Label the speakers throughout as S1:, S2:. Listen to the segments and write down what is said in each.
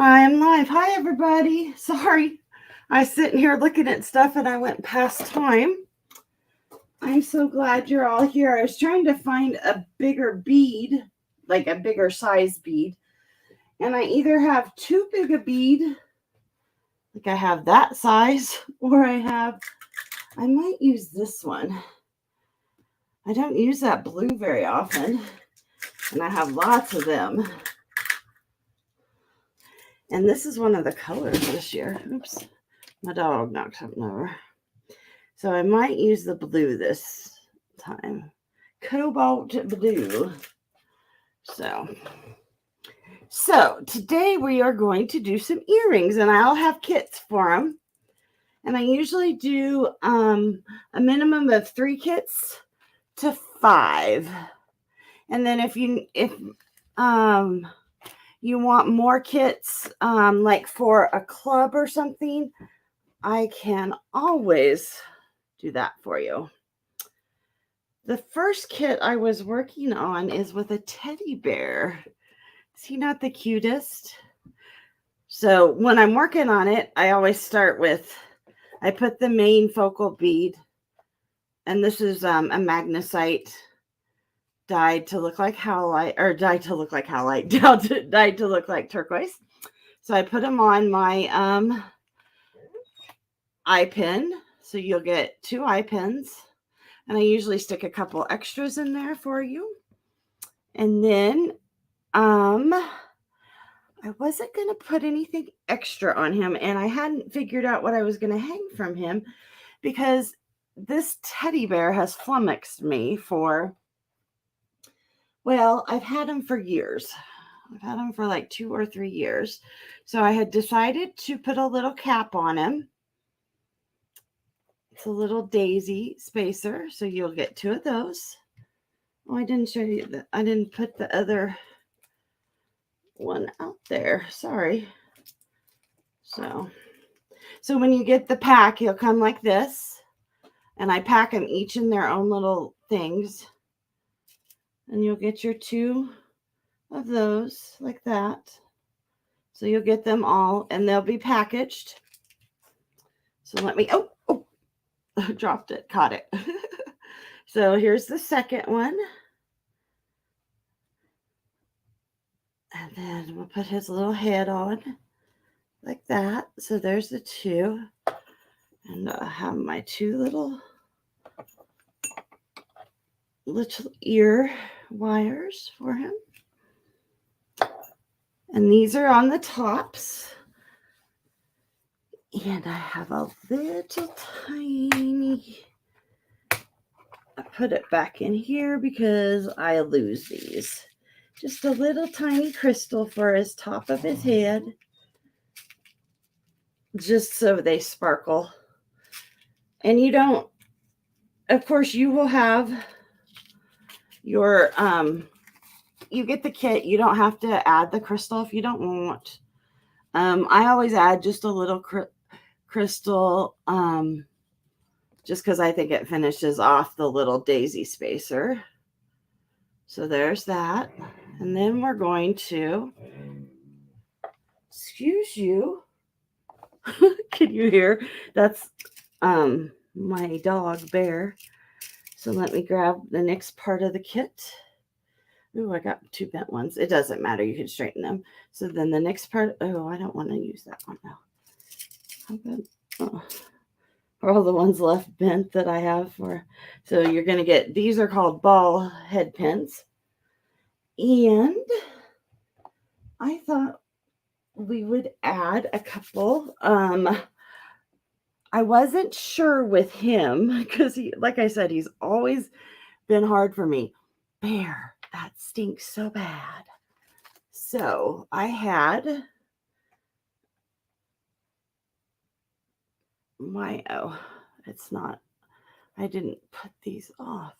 S1: I'm live. Hi, everybody. Sorry. I was sitting here looking at stuff and I went past time. I'm so glad you're all here. I was trying to find a bigger bead, like a bigger size bead. And I either have too big a bead, like I have that size, or I might use this one. I don't use that blue very often, and I have lots of them. And this is one of the colors this year. Oops, my dog knocked something over. So I might use the blue this time. Cobalt blue. So today we are going to do some earrings, and I'll have kits for them. And I usually do a minimum of 3 kits to 5. And then if you want more kits, like for a club or something, I can always do that for you. The first kit I was working on is with a teddy bear. Is he not the cutest? So when I'm working on it, I always start with, I put the main focal bead, and this is a magnesite dyed to look like howlite, or dyed to look like howlite, dyed to look like turquoise. So I put them on my eye pin. So you'll get 2 eye pins. And I usually stick a couple extras in there for you. And then I wasn't going to put anything extra on him, and I hadn't figured out what I was going to hang from him because this teddy bear has flummoxed me for, well, I've had him for years. I've had him for like 2 or 3 years. So I had decided to put a little cap on him. It's a little daisy spacer, so you'll get 2 of those. Oh, I didn't show you that. I didn't put the other one out there. Sorry. So when you get the pack, he'll come like this. And I pack them each in their own little things. And you'll get your 2 of those like that. So you'll get them all, and they'll be packaged. So let me, dropped it, caught it. So here's the second one. And then we'll put his little head on like that. So there's the 2. And I have my 2 little ear wires for him. And these are on the tops. And I have a little tiny, I put it back in here because I lose these. Just a little tiny crystal for his top of his head. Just so they sparkle. And you don't, of course, you will have your, you get the kit. You don't have to add the crystal if you don't want. I always add just a little crystal, just because I think it finishes off the little daisy spacer. So there's that. And then we're going to, excuse you. Can you hear? That's my dog Bear. So let me grab the next part of the kit. Ooh, I got 2 bent ones. It doesn't matter. You can straighten them. So then the next part, oh, I don't want to use that one now. How good? Oh. Are all the ones left bent that I have for. So you're going to get, these are called ball head pins. And I thought we would add a couple. I wasn't sure with him because he, like I said, he's always been hard for me. Bear, that stinks so bad. So I had my, oh, it's not, I didn't put these off.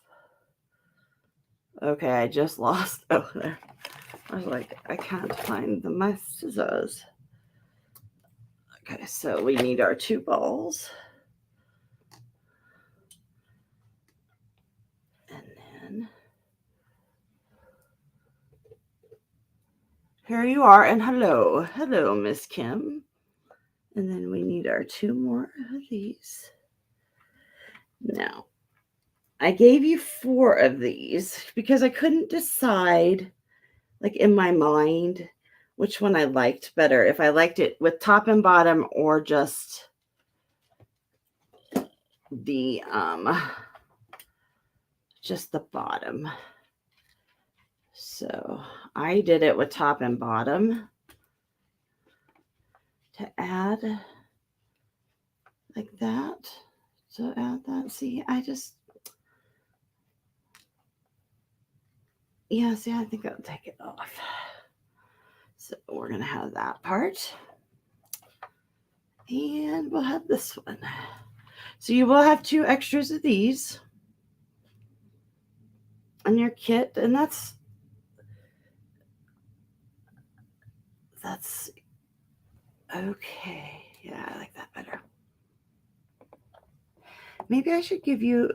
S1: Okay, I just lost, oh, there. I was like, I can't find my scissors. Okay, so we need our 2 balls. And then here you are. And hello. Hello, Miss Kim. And then we need our 2 more of these. Now, I gave you 4 of these because I couldn't decide, like in my mind, which one I liked better. If I liked it with top and bottom or just the bottom. So I did it with top and bottom to add like that. So add that. See, I think I'll take it off. So we're going to have that part. And we'll have this one. So you will have 2 extras of these on your kit. And that's okay. Yeah, I like that better. Maybe I should give you,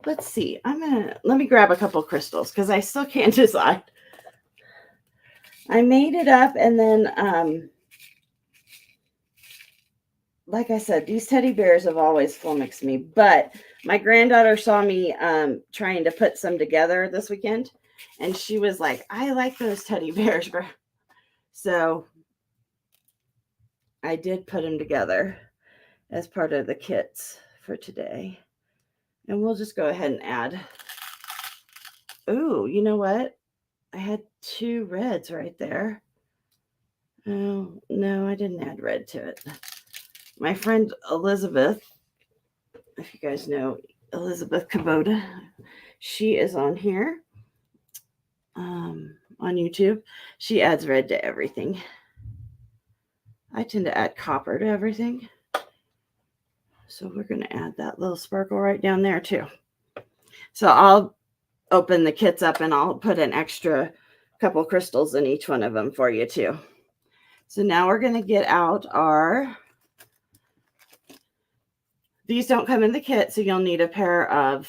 S1: let's see. Let me grab a couple crystals because I still can't decide. I made it up and then, like I said, these teddy bears have always flummoxed me, but my granddaughter saw me trying to put some together this weekend, and she was like, I like those teddy bears. So I did put them together as part of the kits for today. And we'll just go ahead and add. Oh, you know what? I had 2 reds right there. Oh, no, I didn't add red to it. My friend Elizabeth, if you guys know Elizabeth Kubota, she is on here on YouTube. She adds red to everything. I tend to add copper to everything. So we're going to add that little sparkle right down there too. So I'll open the kits up and I'll put an extra couple crystals in each one of them for you too. So now we're going to get out these don't come in the kit, so you'll need a pair of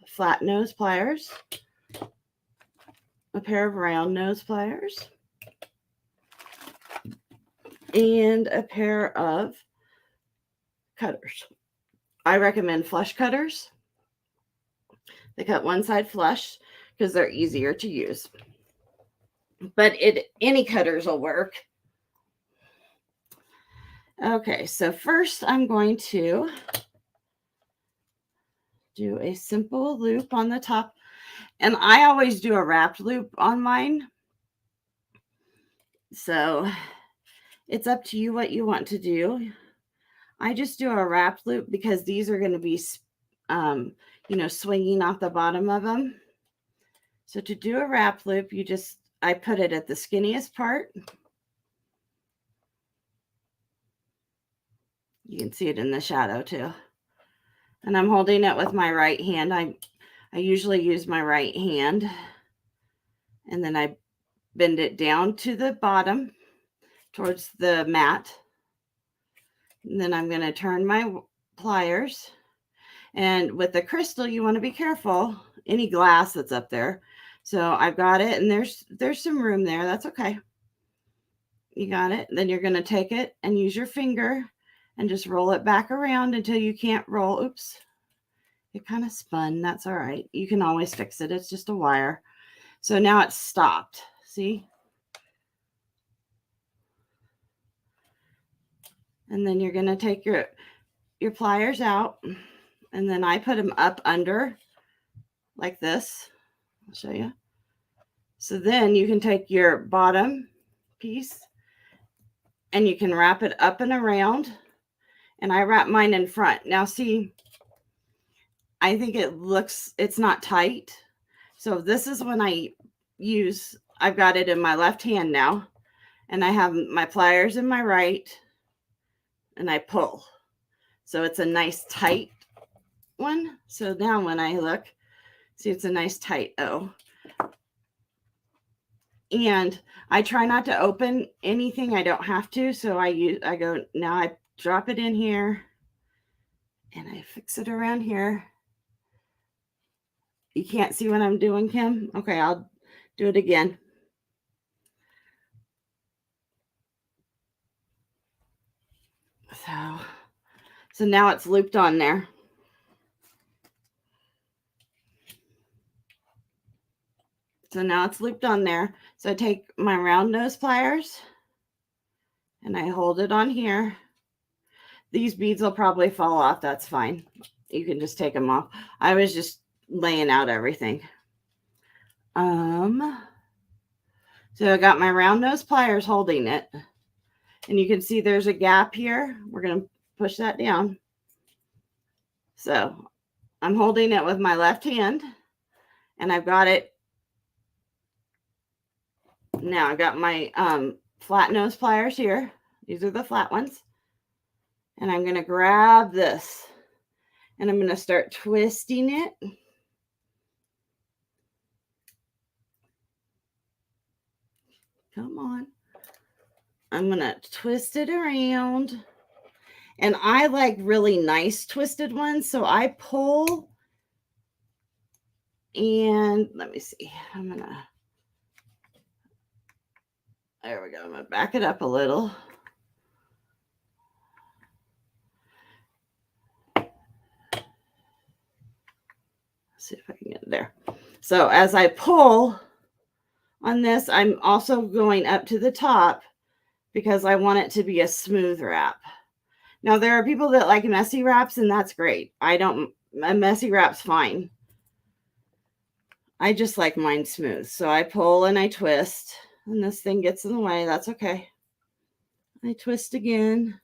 S1: flat nose pliers, a pair of round nose pliers, and a pair of cutters. I recommend flush cutters. They cut one side flush because they're easier to use. But any cutters will work. Okay, so first I'm going to do a simple loop on the top. And I always do a wrapped loop on mine. So it's up to you what you want to do. I just do a wrapped loop because these are going to be, swinging off the bottom of them. So to do a wrapped loop, I put it at the skinniest part. You can see it in the shadow too. And I'm holding it with my right hand. I usually use my right hand. And then I bend it down to the bottom towards the mat. And then I'm going to turn my pliers. And with the crystal, you want to be careful. Any glass that's up there. So I've got it, and there's some room there. That's okay. You got it. Then you're going to take it and use your finger and just roll it back around until you can't roll. Oops. It kind of spun. That's all right. You can always fix it. It's just a wire. So now it's stopped. See? And then you're going to take your pliers out, and then I put them up under like this. I'll show you. So then you can take your bottom piece and you can wrap it up and around. And I wrap mine in front. Now see, I think it's not tight. So this is when I've got it in my left hand now. And I have my pliers in my right. And I pull. So it's a nice tight one. So now when I look, see, it's a nice tight O. And I try not to open anything I don't have to. So I drop it in here and I fix it around here. You can't see what I'm doing, Kim? Okay, I'll do it again. So now it's looped on there. So now it's looped on there. So I take my round nose pliers and I hold it on here. These beads will probably fall off. That's fine. You can just take them off. I was just laying out everything. So I got my round nose pliers holding it. And you can see there's a gap here. We're going to push that down. So I'm holding it with my left hand. And I've got it. Now I've got my flat nose pliers here. These are the flat ones. And I'm going to grab this. And I'm going to start twisting it. Come on. I'm going to twist it around. And I like really nice twisted ones. So I pull. And let me see. There we go. I'm going to back it up a little. See if I can get it there. So as I pull on this, I'm also going up to the top because I want it to be a smooth wrap. Now there are people that like messy wraps, and that's great. A messy wrap's fine. I just like mine smooth. So I pull and I twist, and this thing gets in the way. That's okay. I twist again.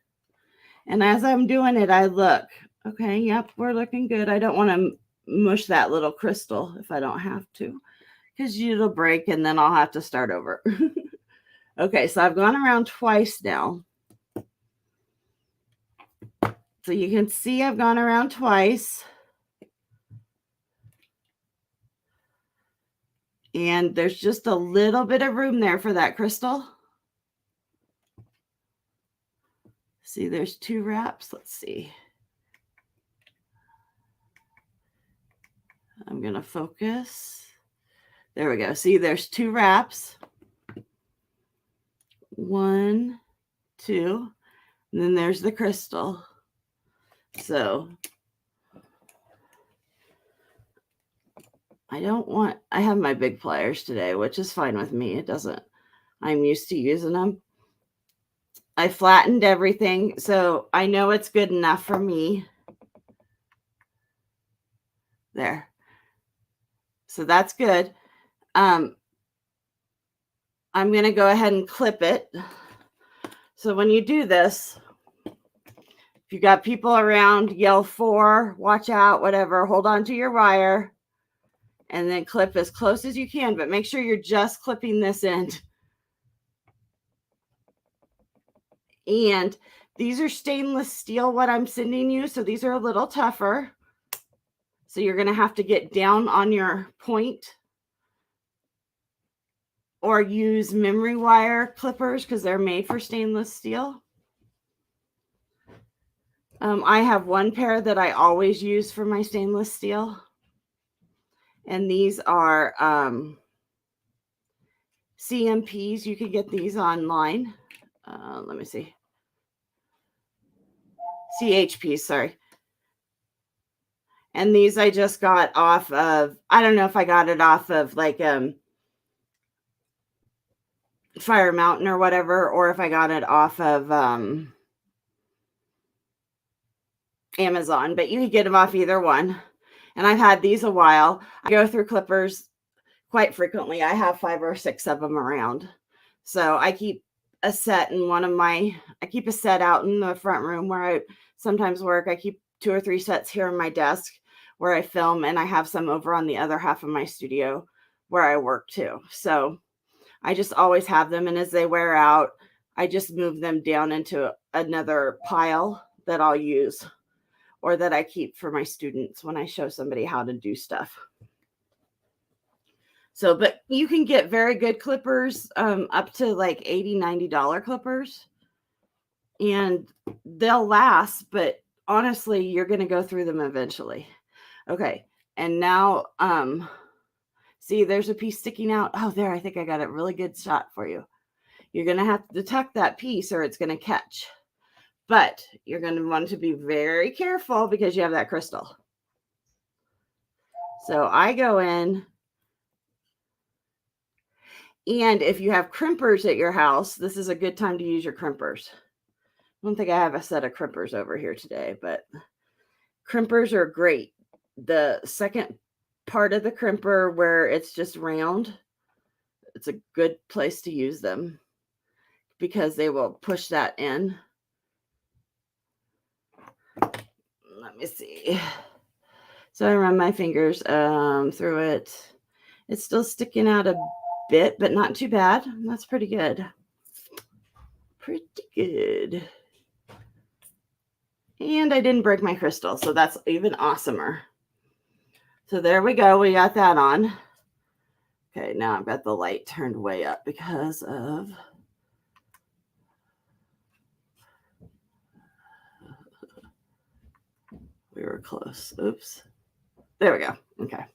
S1: And as I'm doing it, I look. Okay, yep, we're looking good. I don't want to mush that little crystal if I don't have to, because it'll break and then I'll have to start over. Okay, so I've gone around twice now. So you can see I've gone around twice. And there's just a little bit of room there for that crystal. See, there's 2 wraps. Let's see. I'm going to focus. There we go. See, there's 2 wraps. 1, 2, and then there's the crystal. So I have my big pliers today, which is fine with me. I'm used to using them. I flattened everything, so I know it's good enough for me. There. So that's good. I'm going to go ahead and clip it. So when you do this, if you got people around, yell 4, watch out, whatever, hold on to your wire, and then clip as close as you can, but make sure you're just clipping this end. And these are stainless steel, what I'm sending you, so these are a little tougher. So you're going to have to get down on your point or use memory wire clippers because they're made for stainless steel. I have one pair that I always use for my stainless steel. And these are CMPs. You can get these online. Let me see. CHPs, sorry. And these I just got off of, I don't know if I got it off of like Fire Mountain or whatever, or if I got it off of Amazon, but you can get them off either one. And I've had these a while. I go through clippers quite frequently. I have 5 or 6 of them around. So I keep a set in I keep a set out in the front room where I sometimes work. I keep 2 or 3 sets here on my desk where I film, and I have some over on the other half of my studio where I work too. So I just always have them. And as they wear out, I just move them down into another pile that I'll use or that I keep for my students when I show somebody how to do stuff. So, but you can get very good clippers, up to like $80, $90 clippers, and they'll last, but honestly, you're going to go through them eventually. Okay. And now, see, there's a piece sticking out. Oh, there, I think I got a really good shot for you. You're going to have to tuck that piece or it's going to catch. But you're going to want to be very careful because you have that crystal. So I go in, and if you have crimpers at your house, this is a good time to use your crimpers. I don't think I have a set of crimpers over here today, but crimpers are great. The second part of the crimper where it's just round, it's a good place to use them because they will push that in. Let me see. So I run my fingers through it. It's still sticking out a bit, but not too bad. That's pretty good. Pretty good. And I didn't break my crystal, so that's even awesomer. So there we go. We got that on. Okay, now I've got the light turned way up because of... We were close. Oops. There we go. Okay.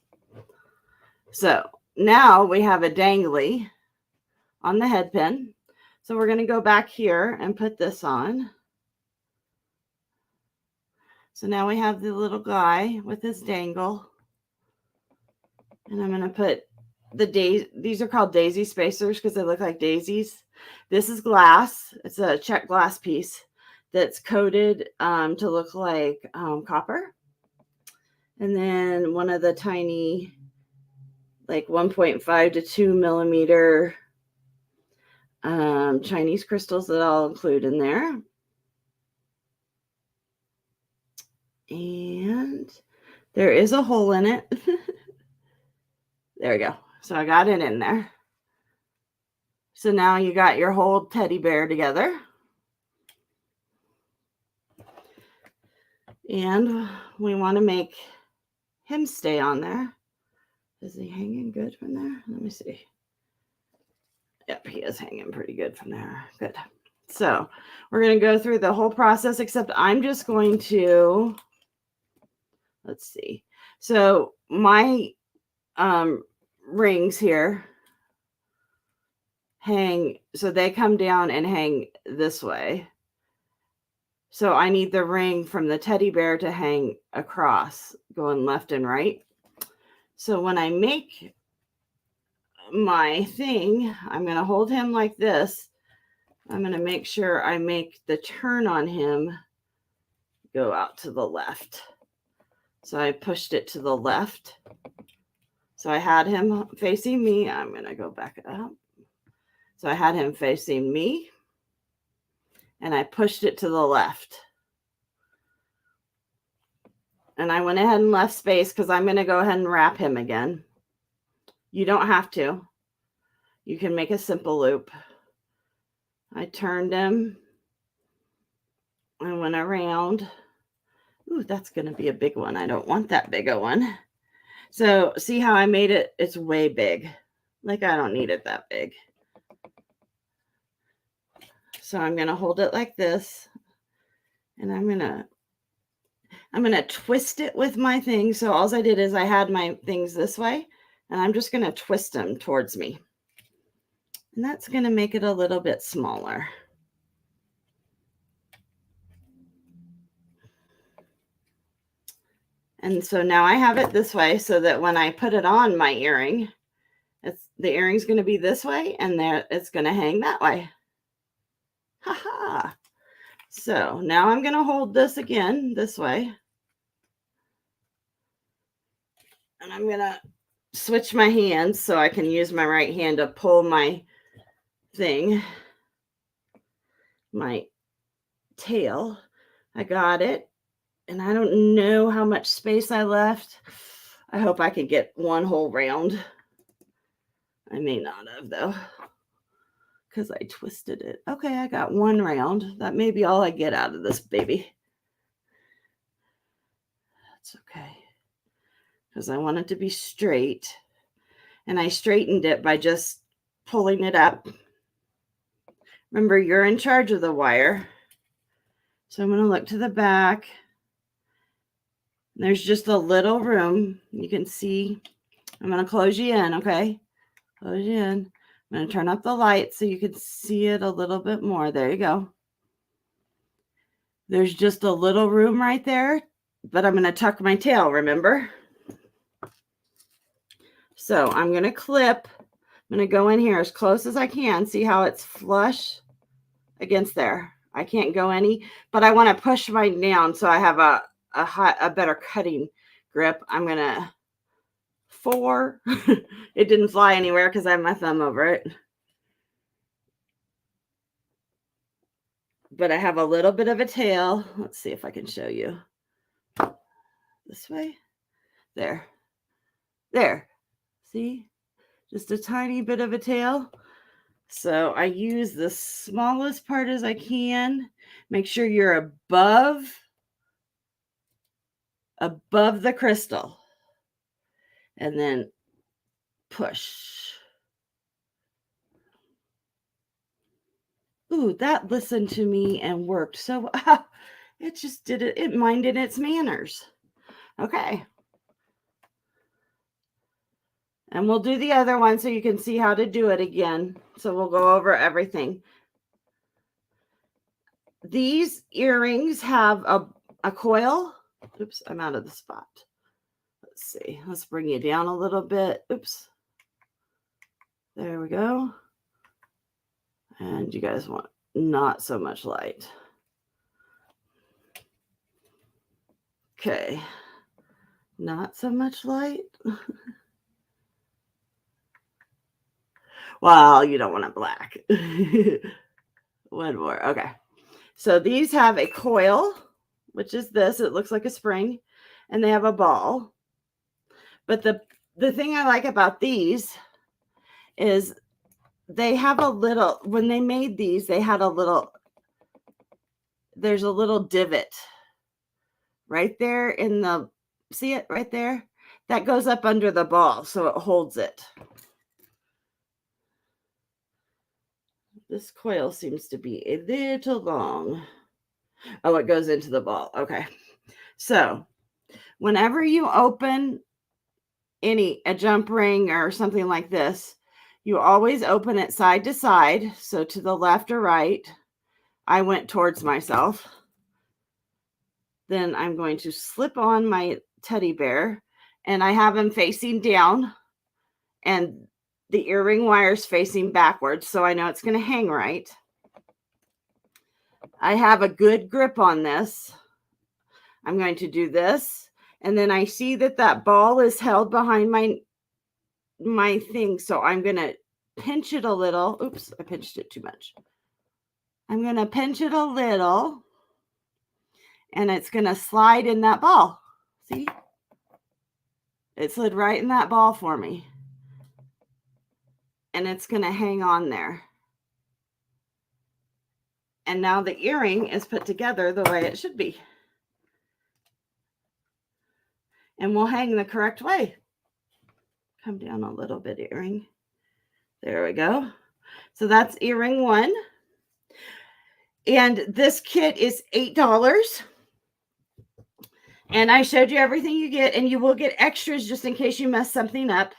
S1: So now we have a dangly on the head pin. So we're going to go back here and put this on. So now we have the little guy with his dangle. And I'm going to put the these are called daisy spacers because they look like daisies. This is glass. It's a check glass piece that's coated to look like copper. And then one of the tiny, like 1.5 to 2 millimeter Chinese crystals that I'll include in there. And there is a hole in it. There we go. So I got it in there. So now you got your whole teddy bear together. And we want to make him stay on there. Is he hanging good from there? Let me see. Yep, he is hanging pretty good from there. Good. So we're going to go through the whole process, except I'm just going to, let's see. So my rings here hang, so they come down and hang this way. So I need the ring from the teddy bear to hang across, going left and right. So when I make my thing, I'm going to hold him like this. I'm going to make sure I make the turn on him go out to the left. So I pushed it to the left. So I had him facing me. I'm going to go back up. So I had him facing me, and I pushed it to the left. And I went ahead and left space because I'm going to go ahead and wrap him again. You don't have to. You can make a simple loop. I turned him. I went around. Ooh, that's going to be a big one. I don't want that big a one. So see how I made it? It's way big. Like I don't need it that big. So I'm going to hold it like this. And I'm going to twist it with my thing. So all I did is I had my things this way. And I'm just going to twist them towards me. And that's going to make it a little bit smaller. And so now I have it this way so that when I put it on my earring, the earring's going to be this way and there it's going to hang that way. Ha-ha. So now I'm going to hold this again this way. And I'm going to switch my hands so I can use my right hand to pull my thing, my tail. I got it. And I don't know how much space I left. I hope I could get one whole round. I may not have, though, because I twisted it. Okay, I got one round. That may be all I get out of this baby. That's okay, because I want it to be straight. And I straightened it by just pulling it up. Remember, you're in charge of the wire. So I'm going to look to the back. There's just a little room. You can see. I'm going to close you in, okay? Close you in. I'm going to turn up the light so you can see it a little bit more. There you go. There's just a little room right there, but I'm going to tuck my tail, remember? So I'm going to clip. I'm going to go in here as close as I can. See how it's flush against there. I can't go any, but I want to push mine down so I have a better cutting grip. I'm going to 4. It didn't fly anywhere because I have my thumb over it. But I have a little bit of a tail. Let's see if I can show you. This way. There. There. See? Just a tiny bit of a tail. So I use the smallest part as I can. Make sure you're above the crystal. And then push. Ooh, that listened to me and worked. So it just did it. It minded its manners. Okay. And we'll do the other one so you can see how to do it again. So we'll go over everything. These earrings have a coil. Oops, I'm out of the spot. Let's see. Let's bring you down a little bit. Oops. There we go. And you guys want not so much light. Okay. Not so much light. Well, you don't want it black. One more. Okay. So these have a coil, which is this. It looks like a spring. And they have a ball. But the thing I like about these is they have a little, when they made these, they had a little, there's a little divot right there in the, see it right there? That goes up under the ball, so it holds it. This coil seems to be a little long. Oh, it goes into the ball. Okay. So whenever you open a jump ring or something like this, you always open it side to side. So to the left or right. I went towards myself. Then I'm going to slip on my teddy bear, and I have him facing down and the earring wire's facing backwards, so I know it's going to hang right. I have a good grip on this. I'm going to do this, and then I see that ball is held behind my thing, so I'm going to pinch it a little. Oops, I pinched it too much. I'm going to pinch it a little, and it's going to slide in that ball. See? It slid right in that ball for me. And it's going to hang on there. And now the earring is put together the way it should be. And we'll hang the correct way. Come down a little bit, earring. There we go. So that's earring 1. And this kit is $8. And I showed you everything you get, and you will get extras just in case you mess something up.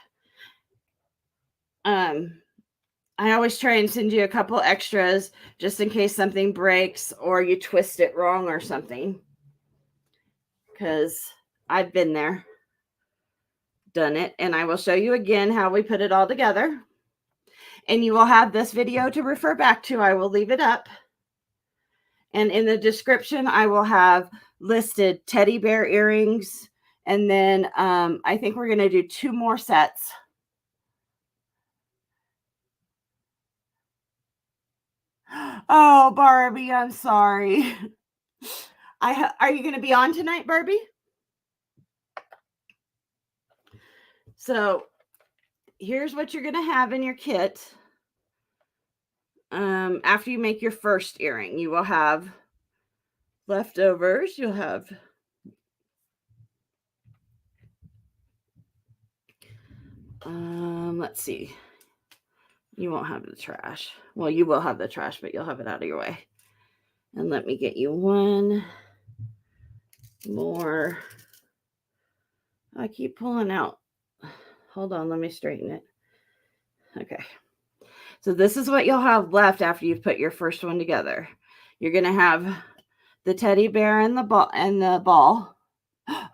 S1: I always try and send you a couple extras just in case something breaks or you twist it wrong or something. Because I've been there, done it, and I will show you again how we put it all together. And you will have this video to refer back to. I will leave it up. And in the description, I will have listed teddy bear earrings. And then I think we're going to do 2 more sets. Oh, Barbie, I'm sorry. Are you going to be on tonight, Barbie? So here's what you're going to have in your kit. After you make your first earring, you will have leftovers. You'll have let's see. You won't have the trash. Well, you will have the trash, but you'll have it out of your way. And let me get you one more. I keep pulling out. Hold on, let me straighten it. Okay. So this is what you'll have left after you've put your first one together. You're going to have the teddy bear and the ball.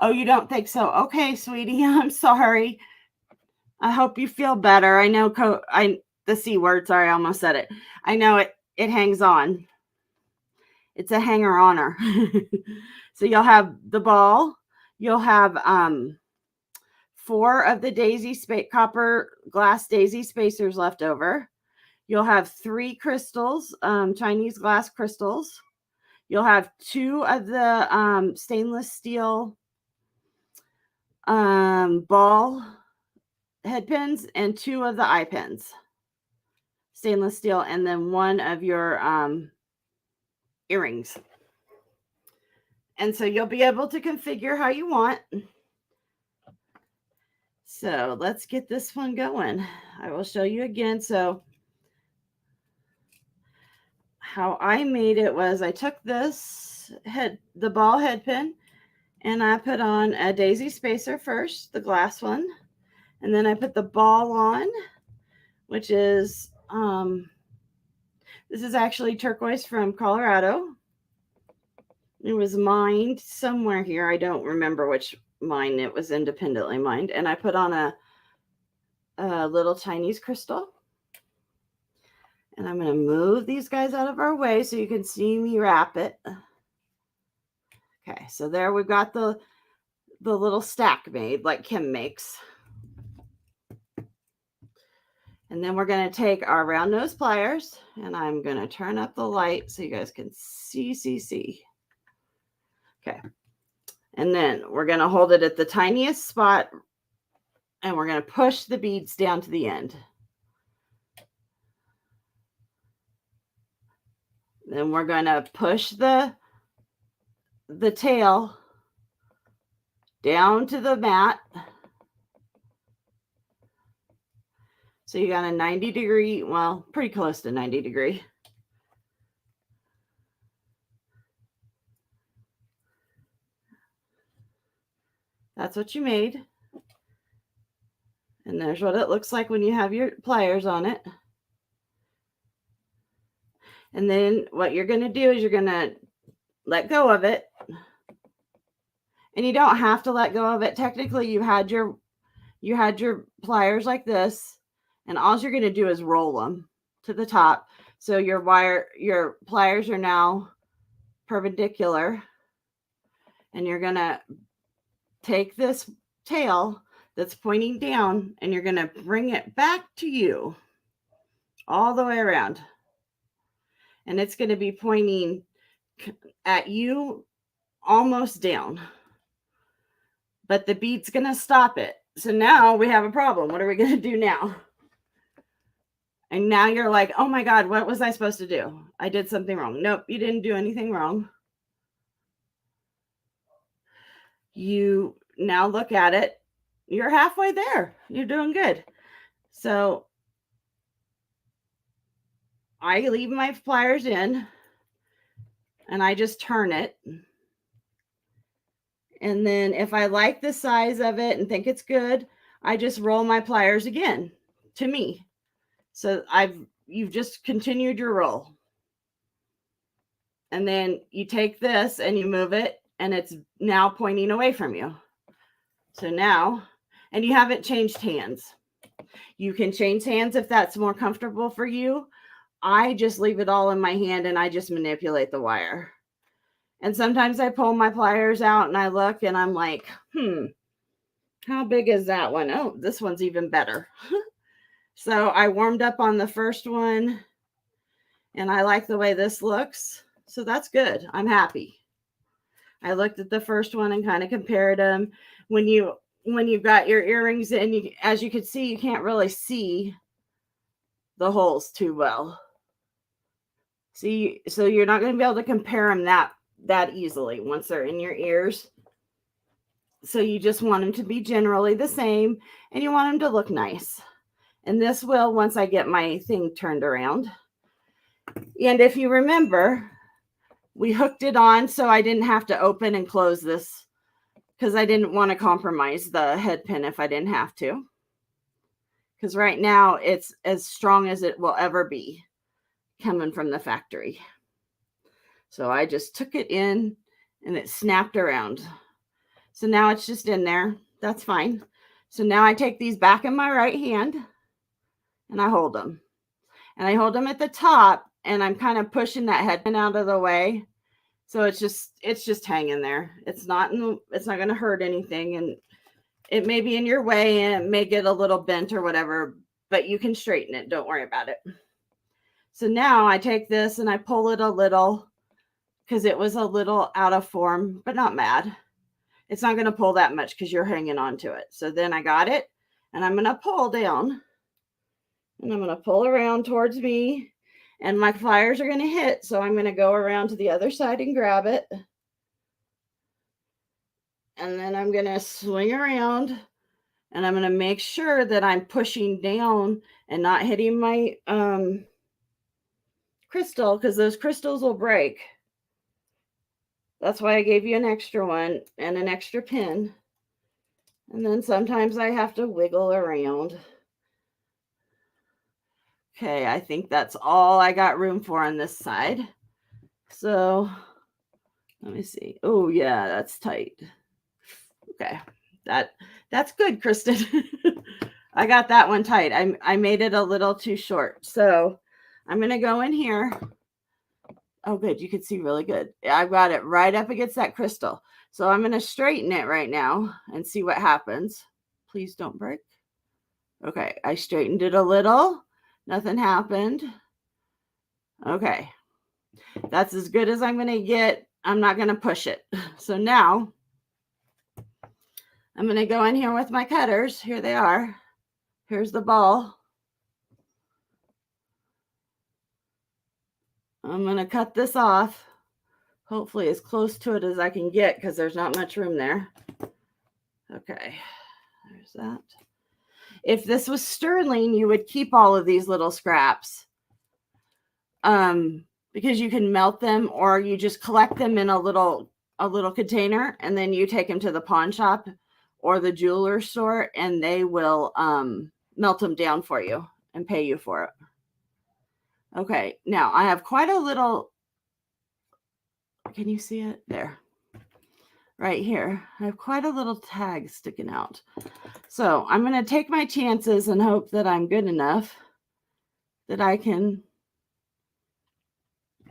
S1: Oh, you don't think so? Okay, sweetie, I'm sorry. I hope you feel better. I know the C word, sorry, I almost said it. I know it hangs on. It's a hanger oner. So you'll have the ball, you'll have 4 of the copper glass daisy spacers left over. You'll have 3 crystals, Chinese glass crystals. You'll have 2 of the stainless steel ball head pins and 2 of the eye pins, stainless steel, and then 1 of your earrings. And so you'll be able to configure how you want. So let's get this one going. I will show you again. So how I made it was I took the ball head pin, and I put on a daisy spacer first, the glass one. And then I put the ball on, which is, this is actually turquoise from Colorado. It was mined somewhere here. I don't remember which mine it was independently mined. And I put on a little Chinese crystal. And I'm going to move these guys out of our way so you can see me wrap it. Okay, so there we've got the little stack made like Kim makes. And then we're going to take our round nose pliers, and I'm going to turn up the light so you guys can see. Okay. And then we're going to hold it at the tiniest spot, and we're going to push the beads down to the end. Then we're going to push the tail down to the mat. So you got a 90-degree, well, pretty close to 90-degree. That's what you made. And there's what it looks like when you have your pliers on it. And then what you're going to do is you're going to let go of it. And you don't have to let go of it. Technically, you had your pliers like this, and all you're going to do is roll them to the top. So your pliers are now perpendicular, and you're going to take this tail that's pointing down, and you're going to bring it back to you all the way around. And it's going to be pointing at you almost down. But the bead's going to stop it. So now we have a problem. What are we going to do now? And now you're like, oh my God, what was I supposed to do? I did something wrong. Nope, you didn't do anything wrong. You now look at it. You're halfway there. You're doing good. So I leave my pliers in, and I just turn it. And then if I like the size of it and think it's good, I just roll my pliers again to me. So you've just continued your roll. And then you take this and you move it, and it's now pointing away from you. So now, and you haven't changed hands. You can change hands if that's more comfortable for you. I just leave it all in my hand, and I just manipulate the wire. And sometimes I pull my pliers out and I look, and I'm like, how big is that one? Oh, this one's even better. So I warmed up on the first one, and I like the way this looks. So that's good. I'm happy. I looked at the first one and kind of compared them. When you've got your earrings in, as you can see, you can't really see the holes too well. See, so you're not going to be able to compare them that easily once they're in your ears. So you just want them to be generally the same, and you want them to look nice. And this will, once I get my thing turned around. And if you remember, we hooked it on so I didn't have to open and close this, because I didn't want to compromise the head pin if I didn't have to. Because right now it's as strong as it will ever be coming from the factory. So I just took it in and it snapped around. So now it's just in there. That's fine. So now I take these back in my right hand and I hold them. And I hold them at the top and I'm kind of pushing that headband out of the way. So it's just hanging there. It's not going to hurt anything, and it may be in your way and it may get a little bent or whatever, but you can straighten it. Don't worry about it. So now I take this and I pull it a little because it was a little out of form, but not mad. It's not going to pull that much because you're hanging on to it. So then I got it and I'm going to pull down and I'm going to pull around towards me and my pliers are going to hit. So I'm going to go around to the other side and grab it. And then I'm going to swing around and I'm going to make sure that I'm pushing down and not hitting my crystal, because those crystals will break. That's why I gave you an extra one and an extra pin. And then sometimes I have to wiggle around. Okay, I think that's all I got room for on this side. So let me see. Oh yeah, that's tight. Okay, that's good, Kristen. I got that one tight. I made it a little too short. So I'm gonna go in here. Oh, good. You can see really good. I've got it right up against that crystal. So I'm gonna straighten it right now and see what happens. Please don't break. Okay, I straightened it a little. Nothing happened. Okay, that's as good as I'm gonna get. I'm not gonna push it. So now I'm gonna go in here with my cutters. Here they are. Here's the ball. I'm going to cut this off, hopefully as close to it as I can get because there's not much room there. Okay, there's that. If this was sterling, you would keep all of these little scraps because you can melt them, or you just collect them in a little container and then you take them to the pawn shop or the jeweler store and they will melt them down for you and pay you for it. Okay, now I have quite a little, can you see it? There, right here. I have quite a little tag sticking out. So I'm going to take my chances and hope that I'm good enough that I can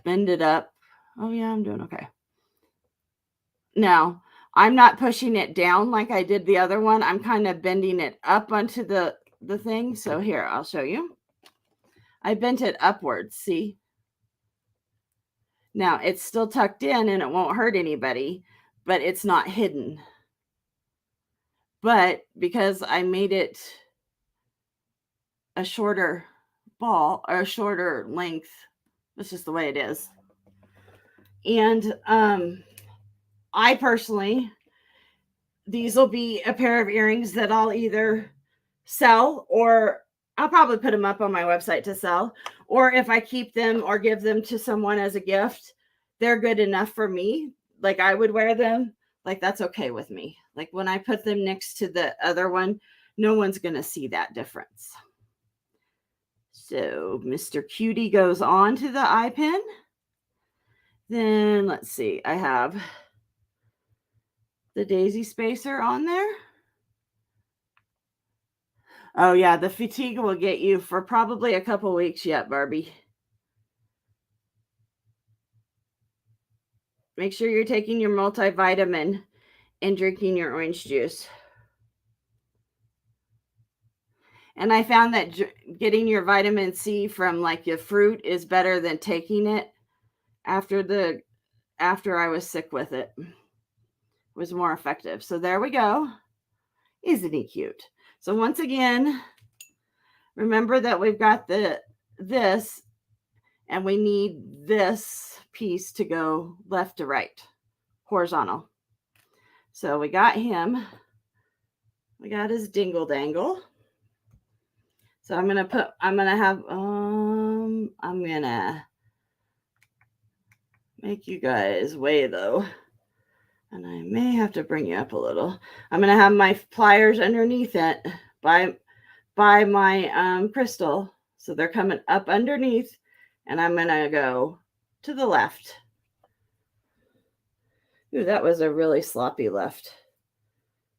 S1: bend it up. Oh yeah, I'm doing okay. Now, I'm not pushing it down like I did the other one. I'm kind of bending it up onto the thing. So here, I'll show you. I bent it upwards, see? Now, it's still tucked in and it won't hurt anybody, but it's not hidden. But because I made it a shorter ball or a shorter length, that's just the way it is. And I personally, these will be a pair of earrings that I'll either sell, or I'll probably put them up on my website to sell, or if I keep them or give them to someone as a gift, they're good enough for me. Like I would wear them. Like that's okay with me. Like when I put them next to the other one, no one's going to see that difference. So Mr. Cutie goes on to the eye pin. Then let's see, I have the daisy spacer on there. Oh yeah, the fatigue will get you for probably a couple weeks yet, Barbie. Make sure you're taking your multivitamin and drinking your orange juice. And I found that getting your vitamin C from like your fruit is better than taking it after I was sick with it. It was more effective. So there we go. Isn't he cute? So once again, remember that we've got this and we need this piece to go left to right, horizontal. So we got him. We got his dingle dangle. So I'm going to make you guys weigh though. And I may have to bring you up a little. I'm going to have my pliers underneath it by my crystal. So they're coming up underneath and I'm going to go to the left. Ooh, that was a really sloppy left.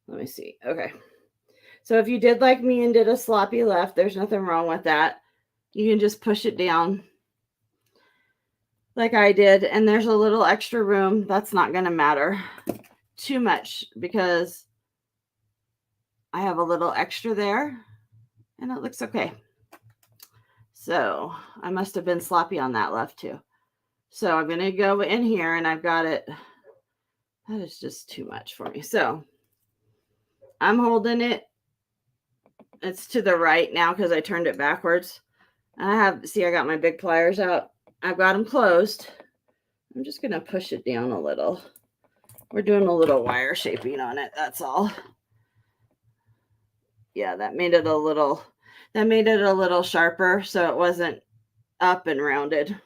S1: Let me see. Okay. So if you did like me and did a sloppy left, there's nothing wrong with that. You can just push it down like I did. And there's a little extra room. That's not going to matter too much because I have a little extra there and it looks okay. So I must have been sloppy on that left too. So I'm going to go in here and I've got it. That is just too much for me. So I'm holding it. It's to the right now because I turned it backwards. I got my big pliers out. I've got them closed. I'm just going to push it down a little. We're doing a little wire shaping on it. That's all. Yeah, that made it a little sharper so it wasn't up and rounded.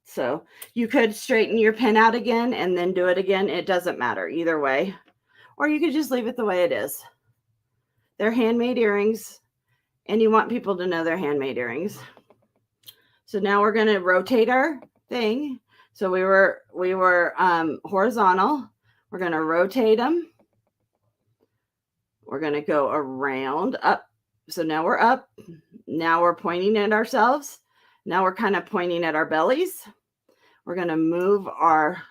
S1: So you could straighten your pin out again and then do it again. It doesn't matter either way. Or you could just leave it the way it is. They're handmade earrings and you want people to know they're handmade earrings. So now we're going to rotate our thing. So we were horizontal. We're going to rotate them. We're going to go around up. So now we're up. Now we're pointing at ourselves. Now we're kind of pointing at our bellies. We're going to move our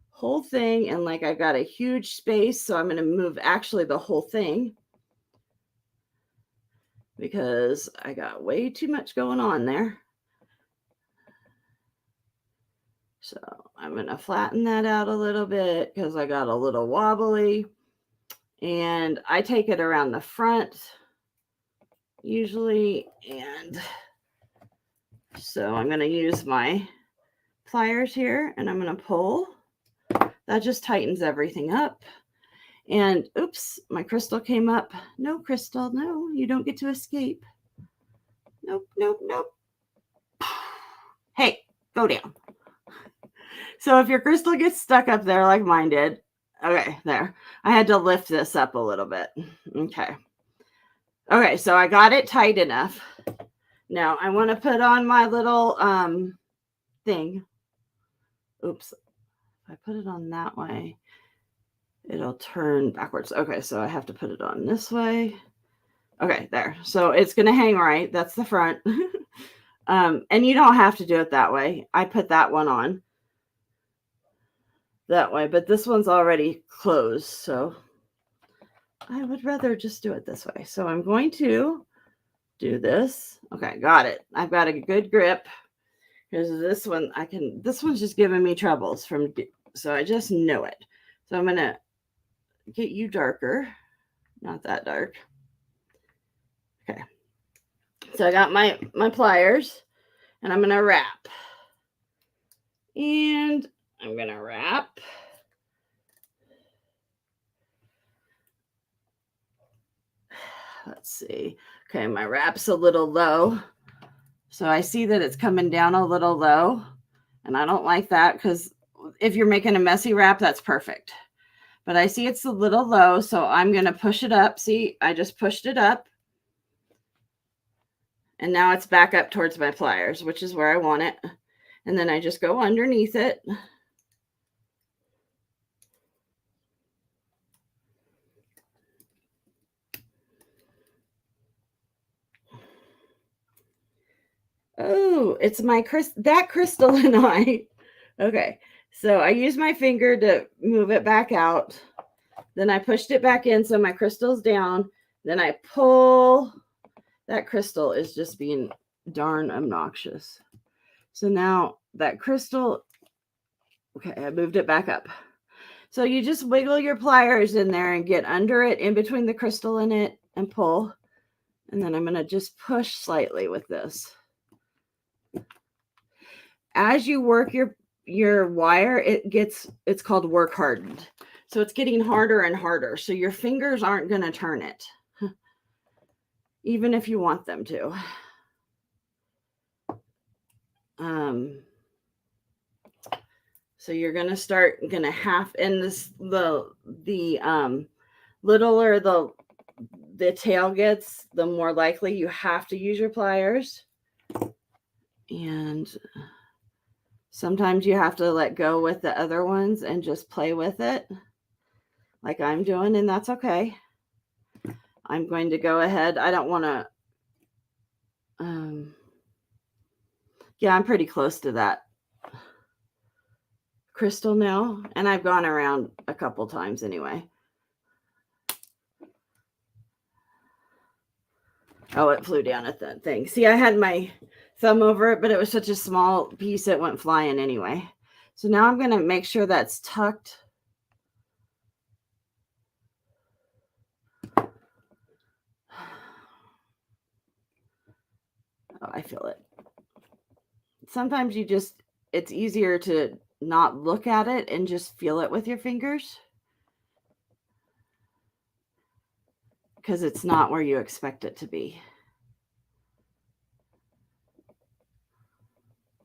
S1: whole thing. And like I've got a huge space, so I'm going to move actually the whole thing because I got way too much going on there. So I'm going to flatten that out a little bit because I got a little wobbly. And I take it around the front usually. And so I'm going to use my pliers here and I'm going to pull. That just tightens everything up. And oops, my crystal came up. No, crystal, no, you don't get to escape. Nope, nope, nope. Hey, go down. So if your crystal gets stuck up there like mine did, okay, there. I had to lift this up a little bit. Okay. Okay, so I got it tight enough. Now I want to put on my little thing. Oops. If I put it on that way, it'll turn backwards. Okay, so I have to put it on this way. Okay, there. So it's going to hang right. That's the front. And you don't have to do it that way. I put that one on that way, but this one's already closed. So I would rather just do it this way. So I'm going to do this. Okay, got it. I've got a good grip. Here's this one. This one's just giving me troubles so I just know it. So I'm going to get you darker. Not that dark. Okay. So I got my pliers and I'm going to wrap. And I'm going to wrap. Let's see. Okay, my wrap's a little low. So I see that it's coming down a little low. And I don't like that because if you're making a messy wrap, that's perfect. But I see it's a little low, so I'm going to push it up. See, I just pushed it up. And now it's back up towards my pliers, which is where I want it. And then I just go underneath it. Oh, it's that crystal and I. Okay, so I use my finger to move it back out. Then I pushed it back in so my crystal's down. Then I pull. That crystal is just being darn obnoxious. So now that crystal, okay, I moved it back up. So you just wiggle your pliers in there and get under it, in between the crystal and it, and pull. And then I'm going to just push slightly with this. As you work your wire, it's called work hardened. So it's getting harder and harder. So your fingers aren't going to turn it, even if you want them to. So you're going to half, and the littler the tail gets, the more likely you have to use your pliers. And Sometimes you have to let go with the other ones and just play with it like I'm doing, and that's okay. I'm going to go ahead. I don't want to, yeah, I'm pretty close to that crystal now, and I've gone around a couple times anyway. Oh, it flew down at that thing. See, I had my thumb over it, but it was such a small piece it went flying anyway. So now I'm going to make sure that's tucked. Oh, I feel it. Sometimes it's easier to not look at it and just feel it with your fingers because it's not where you expect it to be.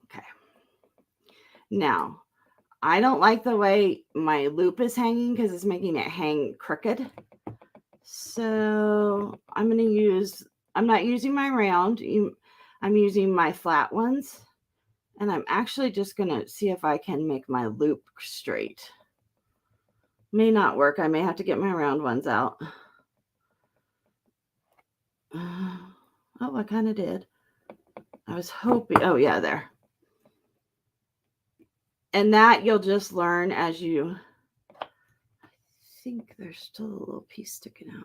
S1: Okay. Now, I don't like the way my loop is hanging because it's making it hang crooked. So I'm not using my round. I'm using my flat ones. And I'm actually just going to see if I can make my loop straight. May not work. I may have to get my round ones out. Oh, I kind of did. I was hoping. Oh, yeah, there. And that you'll just learn as you. I think there's still a little piece sticking out.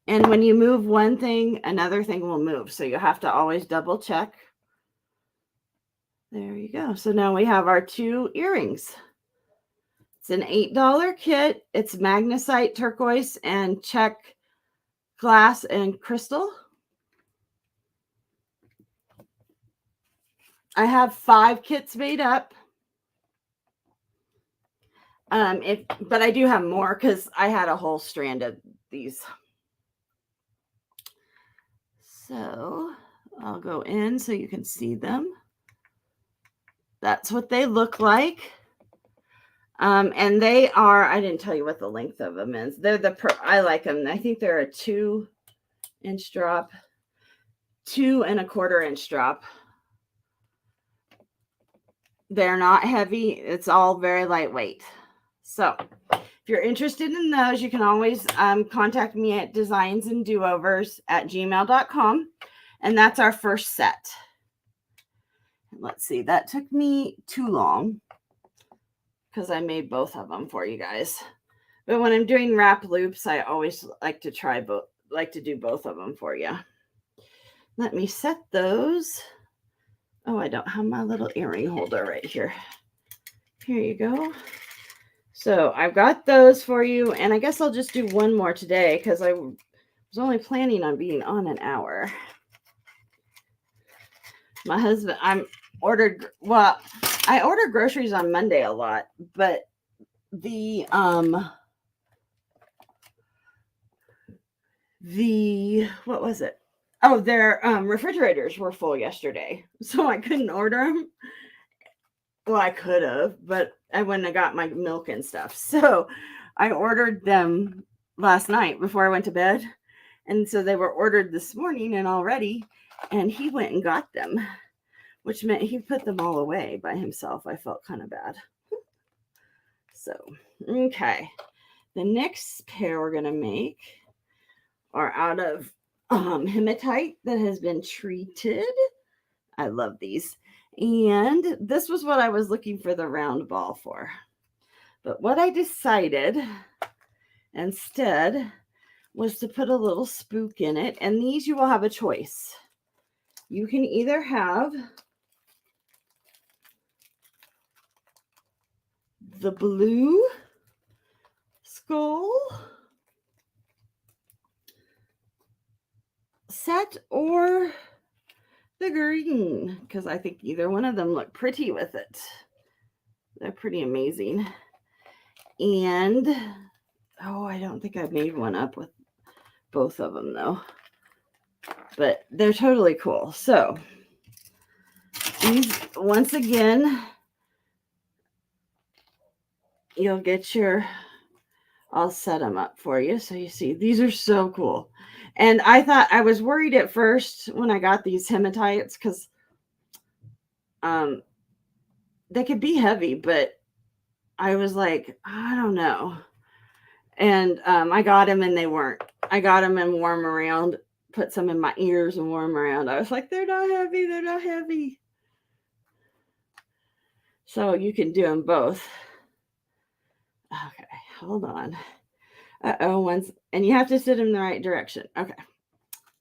S1: And when you move one thing, another thing will move. So you have to always double check. There you go. So now we have our 2 earrings. It's an $8 kit. It's magnesite, turquoise, and check glass and crystal. I have 5 kits made up. But I do have more because I had a whole strand of these. So I'll go in so you can see them. That's what they look like. And they are, I didn't tell you what the length of them is. I like them. I think they're a 2-inch drop, 2 1/4-inch drop. They're not heavy. It's all very lightweight. So if you're interested in those, you can always contact me at designsanddoovers@gmail.com. And that's our first set. Let's see. That took me too long because I made both of them for you guys. But when I'm doing wrap loops, I always like to do both of them for you. Let me set those. Oh, I don't have my little earring holder right here. Here you go. So I've got those for you, and I guess I'll just do one more today because I was only planning on being on an hour. My husband, I ordered groceries on Monday a lot, but what was it? Oh, their refrigerators were full yesterday, so I couldn't order them. Well, I could have, but I wouldn't have got my milk and stuff. So I ordered them last night before I went to bed. And so they were ordered this morning and already, and he went and got them, which meant he put them all away by himself. I felt kind of bad. So, okay. The next pair we're going to make are out of hematite that has been treated. I love these. And this was what I was looking for the round ball for. But what I decided instead was to put a little spook in it. And these you will have a choice. You can either have the blue skull set or the green, because I think either one of them look pretty with it. They're pretty amazing. And I don't think I've made one up with both of them though, but they're totally cool. So these, once again, you'll get I'll set them up for you so you see. These are so cool. And I was worried at first when I got these hematites because they could be heavy, but I was like, I don't know. And I got them and they weren't. I got them and wore them around, put some in my ears and wore them around. I was like, they're not heavy. They're not heavy. So you can do them both. Okay, hold on. Once, and you have to sit in the right direction. Okay.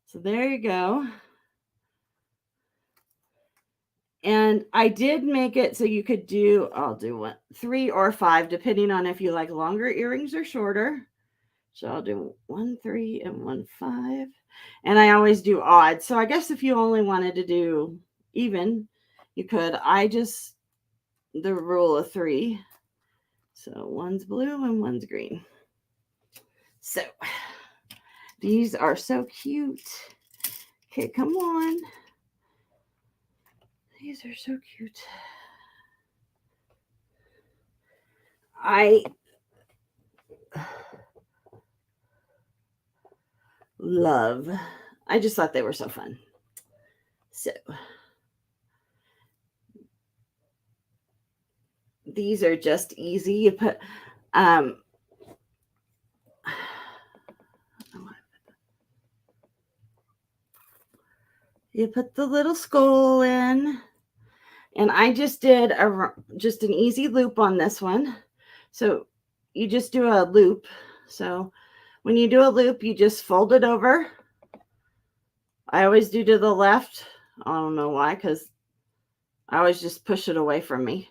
S1: So there you go. And I did make it so you could do, I'll do 1, 3 or 5, depending on if you like longer earrings or shorter. So I'll do 1, 3 and 1, 5. And I always do odd. So I guess if you only wanted to do even, you could. The rule of 3. So one's blue and one's green. So these are so cute. Okay, come on. These are so cute. I just thought they were so fun. So these are just easy. You put you put the little skull in, and I just did just an easy loop on this one. So you just do a loop. So when you do a loop, you just fold it over. I always do to the left. I don't know why, because I always just push it away from me.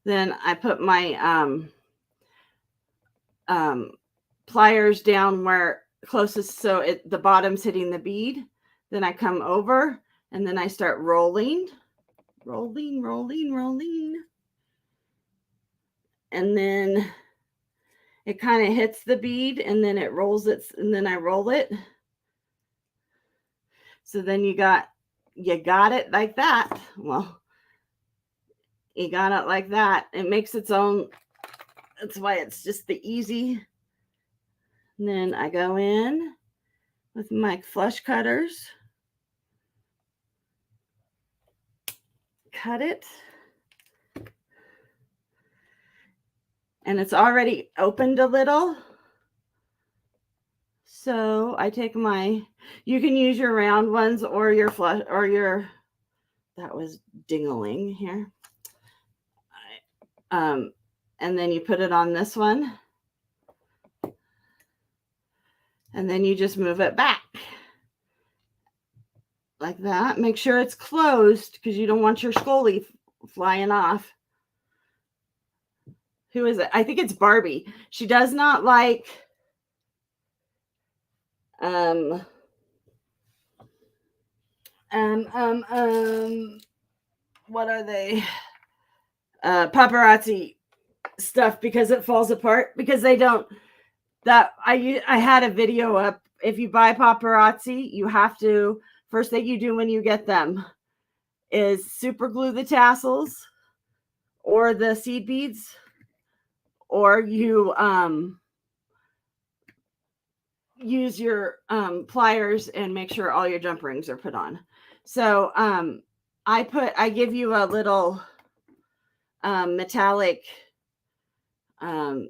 S1: Then I put my pliers down where closest, so the bottom's hitting the bead. Then I come over and then I start rolling. And then it kind of hits the bead and then it rolls it, and then I roll it. So then you got it like that. Well, you got it like that. It makes its own. That's why it's just the easy. And then I go in with my flush cutters. Cut it. And it's already opened a little. So I take you can use your round ones or your flush or your, that was ding-a-ling here. And then you put it on this one. And then you just move it back. Like that. Make sure it's closed because you don't want your scully flying off. Who is it? I think it's Barbie. She does not like what are they? Paparazzi stuff because it falls apart, because they don't. That I had a video up. If you buy paparazzi, you have to, first thing you do when you get them is super glue the tassels or the seed beads, or you use your pliers and make sure all your jump rings are put on. So I give you a little metallic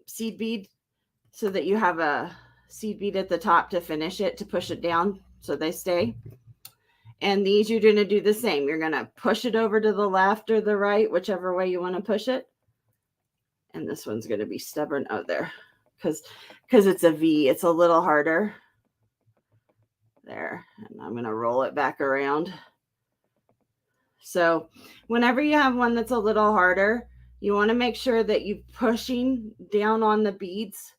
S1: seed bead so that you have a seed bead at the top to finish it, to push it down so they stay. And these, you're going to do the same. You're going to push it over to the left or the right, whichever way you want to push it. And this one's going to be stubborn out there because it's a V. It's a little harder. There. And I'm going to roll it back around. So whenever you have one that's a little harder, you want to make sure that you're pushing down on the beads.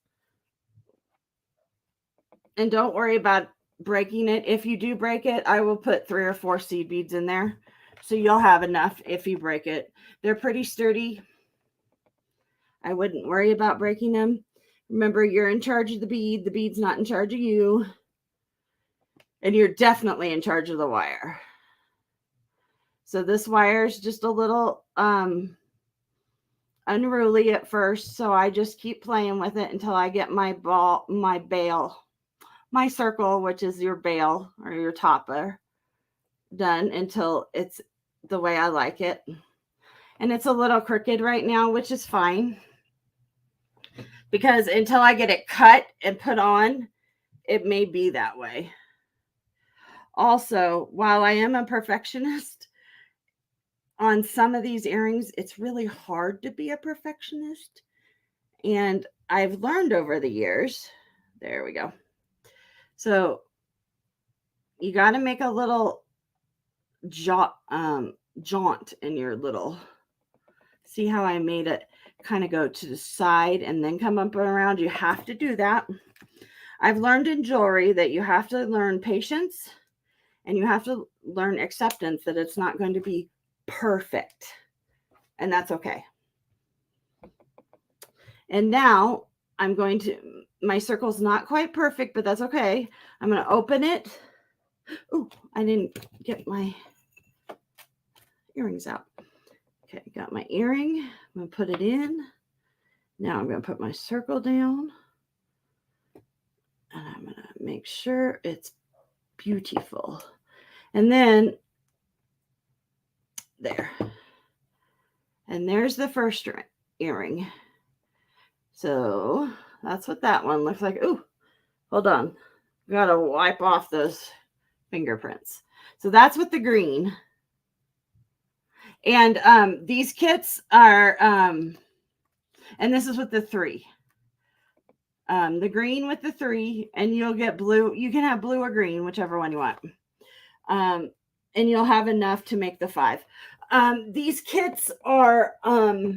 S1: And don't worry about breaking it. If you do break it, I will put 3 or 4 seed beads in there. So you'll have enough if you break it. They're pretty sturdy. I wouldn't worry about breaking them. Remember, you're in charge of the bead. The bead's not in charge of you. And you're definitely in charge of the wire. So this wire is just a little unruly at first. So I just keep playing with it until I get my circle, which is your bail or your topper, done, until it's the way I like it. And it's a little crooked right now, which is fine. Because until I get it cut and put on, it may be that way. Also, while I am a perfectionist, on some of these earrings, it's really hard to be a perfectionist. And I've learned over the years. There we go. So you got to make a little jaunt in your little. See how I made it kind of go to the side and then come up and around? You have to do that. I've learned in jewelry that you have to learn patience and you have to learn acceptance that it's not going to be perfect. And that's okay. And now I'm going to, my circle's not quite perfect, but that's okay. I'm going to open it. Oh, I didn't get my earrings out. Okay, got my earring. I'm going to put it in. Now I'm going to put my circle down. And I'm going to make sure it's beautiful. And then, there. And there's the first earring. So that's what that one looks like. Ooh, hold on. Got to wipe off those fingerprints. So that's with the green. And these kits are, and this is with the 3. The green with the 3, and you'll get blue. You can have blue or green, whichever one you want. And you'll have enough to make the 5. These kits are $10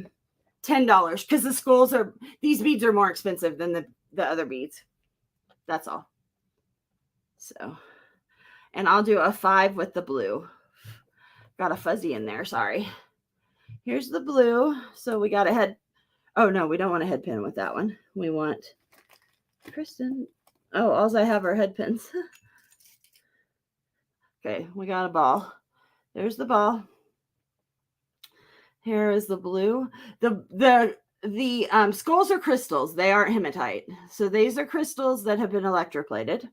S1: because the schools are, these beads are more expensive than the other beads. That's all. So, and I'll do a 5 with the blue. Got a fuzzy in there, sorry. Here's the blue. So we got a head. Oh no, we don't want a head pin with that one. We want Kristen. Oh, all I have are head pins. Okay, we got a ball. There's the ball. Here is the blue. The skulls are crystals. They aren't hematite. So these are crystals that have been electroplated.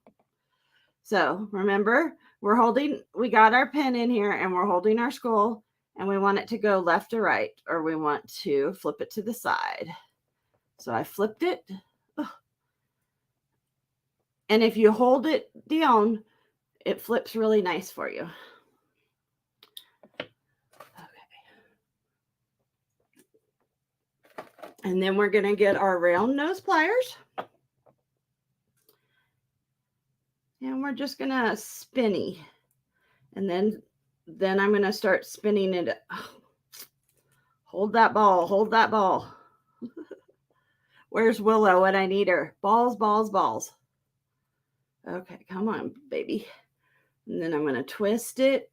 S1: So remember, we got our pin in here and we're holding our skull and we want it to go left or right, or we want to flip it to the side. So I flipped it. And if you hold it down, it flips really nice for you. And then we're going to get our round nose pliers. And we're just going to spinny. And then I'm going to start spinning it. Oh, hold that ball. Hold that ball. Where's Willow when I need her? Balls, balls, balls. Okay, come on, baby. And then I'm going to twist it.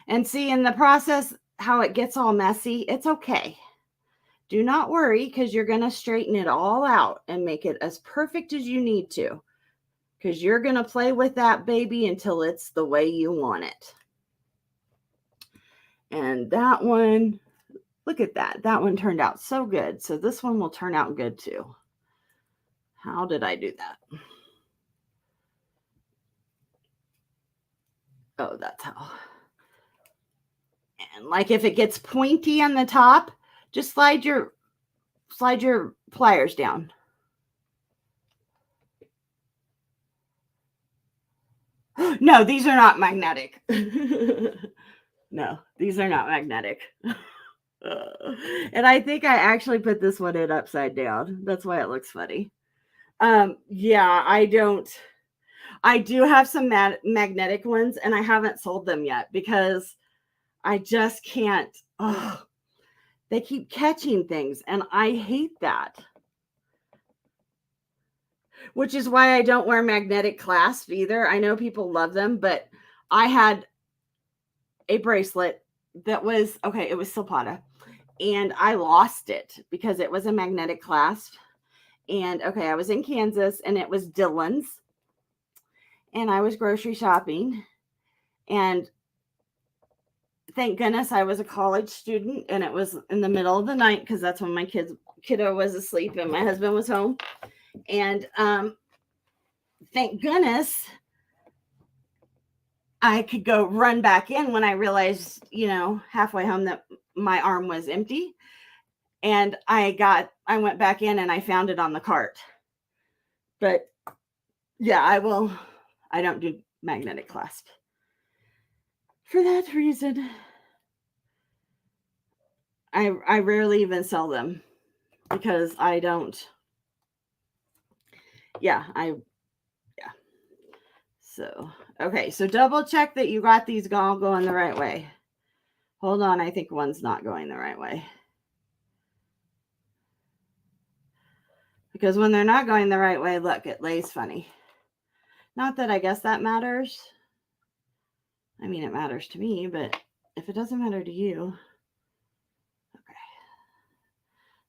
S1: And see, in the process, how it gets all messy, it's okay. Do not worry, because you're going to straighten it all out and make it as perfect as you need to. Because you're going to play with that baby until it's the way you want it. And that one, look at that. That one turned out so good. So this one will turn out good too. How did I do that? Oh, that's how. And like if it gets pointy on the top, just slide your pliers down. No, these are not magnetic. No, these are not magnetic. And I think I actually put this one in upside down. That's why it looks funny. Yeah, I do have some magnetic ones and I haven't sold them yet because I just can't. Oh, they keep catching things and I hate that. Which is why I don't wear magnetic clasps either. I know people love them, but I had a bracelet that was, okay, it was Silpata. And I lost it because it was a magnetic clasp. And okay, I was in Kansas and it was Dillon's. And I was grocery shopping. And thank goodness I was a college student and it was in the middle of the night because that's when my kiddo was asleep and my husband was home. And thank goodness I could go run back in when I realized, halfway home that my arm was empty. And I went back in and I found it on the cart. But yeah, I don't do magnetic clasp. For that reason, I rarely even sell them because I don't. Yeah. So, okay. So double check that you got these all going the right way. Hold on. I think one's not going the right way. Because when they're not going the right way, look, it lays funny. Not that I guess that matters. I mean, it matters to me, but if it doesn't matter to you, okay.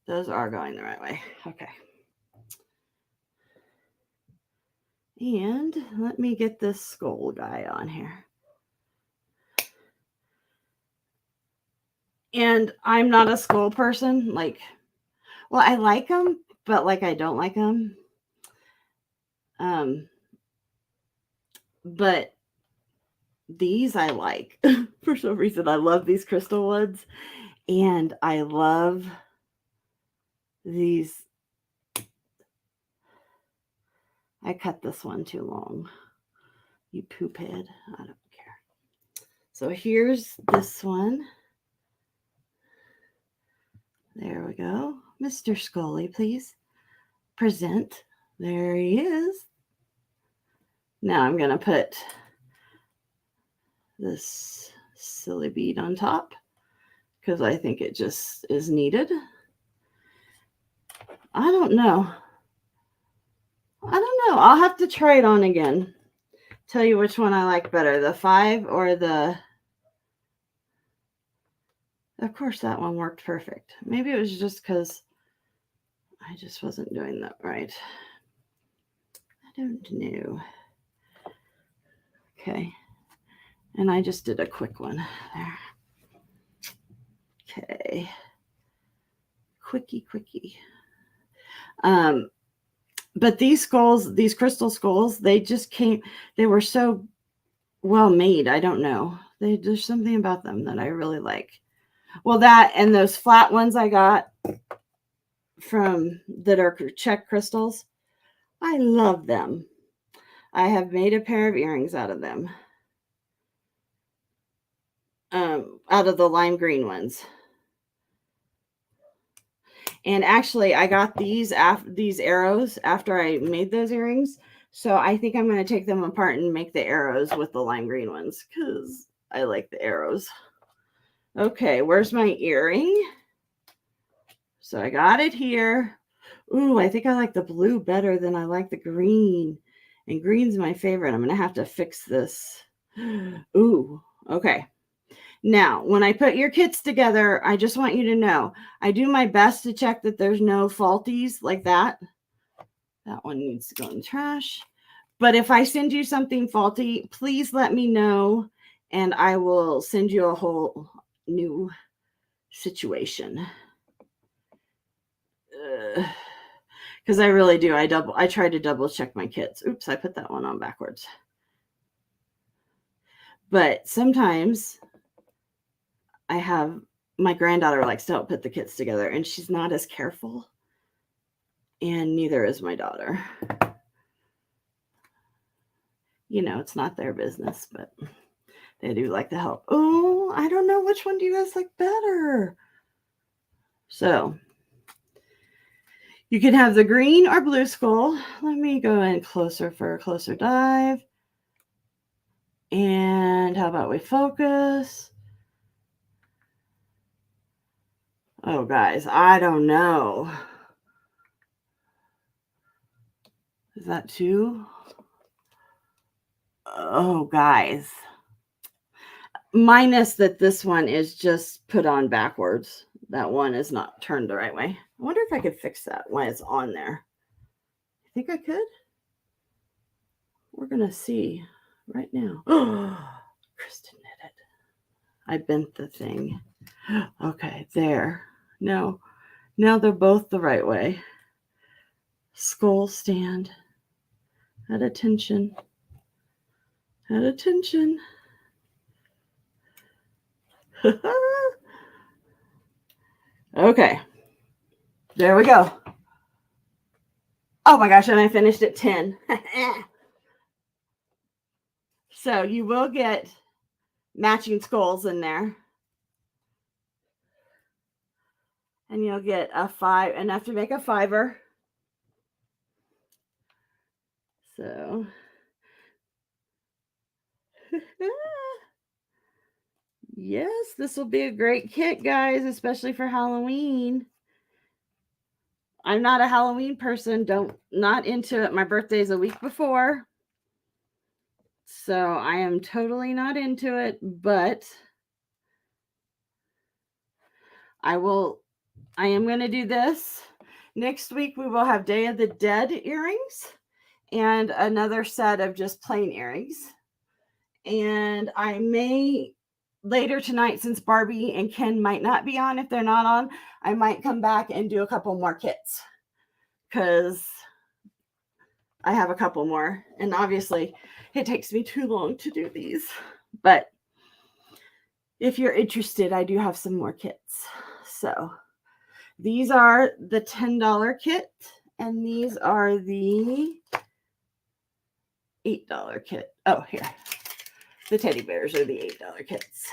S1: Those are going the right way. Okay. And let me get this skull guy on here. And I'm not a skull person. Like, well, I like them, but like I don't like them. But these I like. For some reason, I love these crystal ones. And I love these. I cut this one too long. You poop head. I don't care. So here's this one. There we go. Mr. Scully, please present. There he is. Now I'm going to put this silly bead on top because I think it just is needed. I don't know. I'll have to try it on again. Tell you which one I like better, the 5 or the... Of course, that one worked perfect. Maybe it was just because I just wasn't doing that right. I don't know. Okay. And I just did a quick one there. Okay. Quickie. But these skulls, these crystal skulls, they were so well made. I don't know. There's something about them that I really like. Well, that and those flat ones I got that are Czech crystals. I love them. I have made a pair of earrings out of them. Out of the lime green ones. And actually, I got these arrows after I made those earrings. So I think I'm going to take them apart and make the arrows with the lime green ones because I like the arrows. Okay, where's my earring? So I got it here. Ooh, I think I like the blue better than I like the green. And green's my favorite. I'm going to have to fix this. Ooh, okay. Now, when I put your kits together, I just want you to know, I do my best to check that there's no faulties like that. That one needs to go in the trash. But if I send you something faulty, please let me know, and I will send you a whole new situation. Because I really do. I try to double check my kits. Oops, I put that one on backwards. But sometimes I have my granddaughter likes to help put the kits together, and she's not as careful. And neither is my daughter. It's not their business, but they do like to help. Oh, I don't know which one do you guys like better. So you can have the green or blue skull. Let me go in closer for a closer dive. And how about we focus? Oh, guys, I don't know. Is that two? Oh, guys. Minus that this one is just put on backwards. That one is not turned the right way. I wonder if I could fix that while it's on there. I think I could. We're going to see right now. Oh, Kristen did it. I bent the thing. Okay, there. No. Now they're both the right way. Skull stand. At attention. At attention. Okay. There we go. Oh my gosh, and I finished at 10. So you will get matching skulls in there. And you'll get a 5, enough to make a 5er. So yes, this will be a great kit, guys, especially for Halloween. I'm not a Halloween person, not into it. My birthday is a week before. So I am totally not into it, but I am going to do this. Next week we will have Day of the Dead earrings and another set of just plain earrings. And I may later tonight, since Barbie and Ken might not be on, if they're not on, I might come back and do a couple more kits because I have a couple more. And obviously it takes me too long to do these. But if you're interested, I do have some more kits. So these are the $10 kit, and these are the $8 kit. Oh, here. The teddy bears are the $8 kits.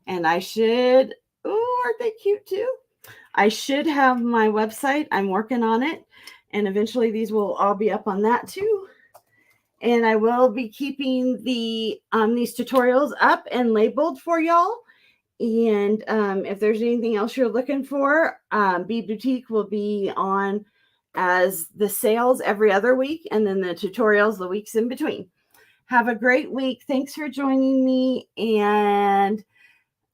S1: And I should, oh, aren't they cute too? I should have my website. I'm working on it. And eventually these will all be up on that too. And I will be keeping these tutorials up and labeled for y'all. And if there's anything else you're looking for, Bead Boutique will be on as the sales every other week, and then the tutorials the weeks in between. Have a great week. Thanks for joining me. And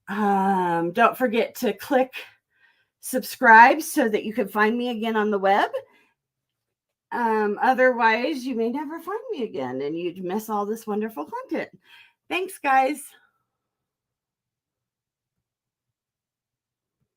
S1: don't forget to click subscribe so that you can find me again on the web. Otherwise, you may never find me again and you'd miss all this wonderful content. Thanks, guys.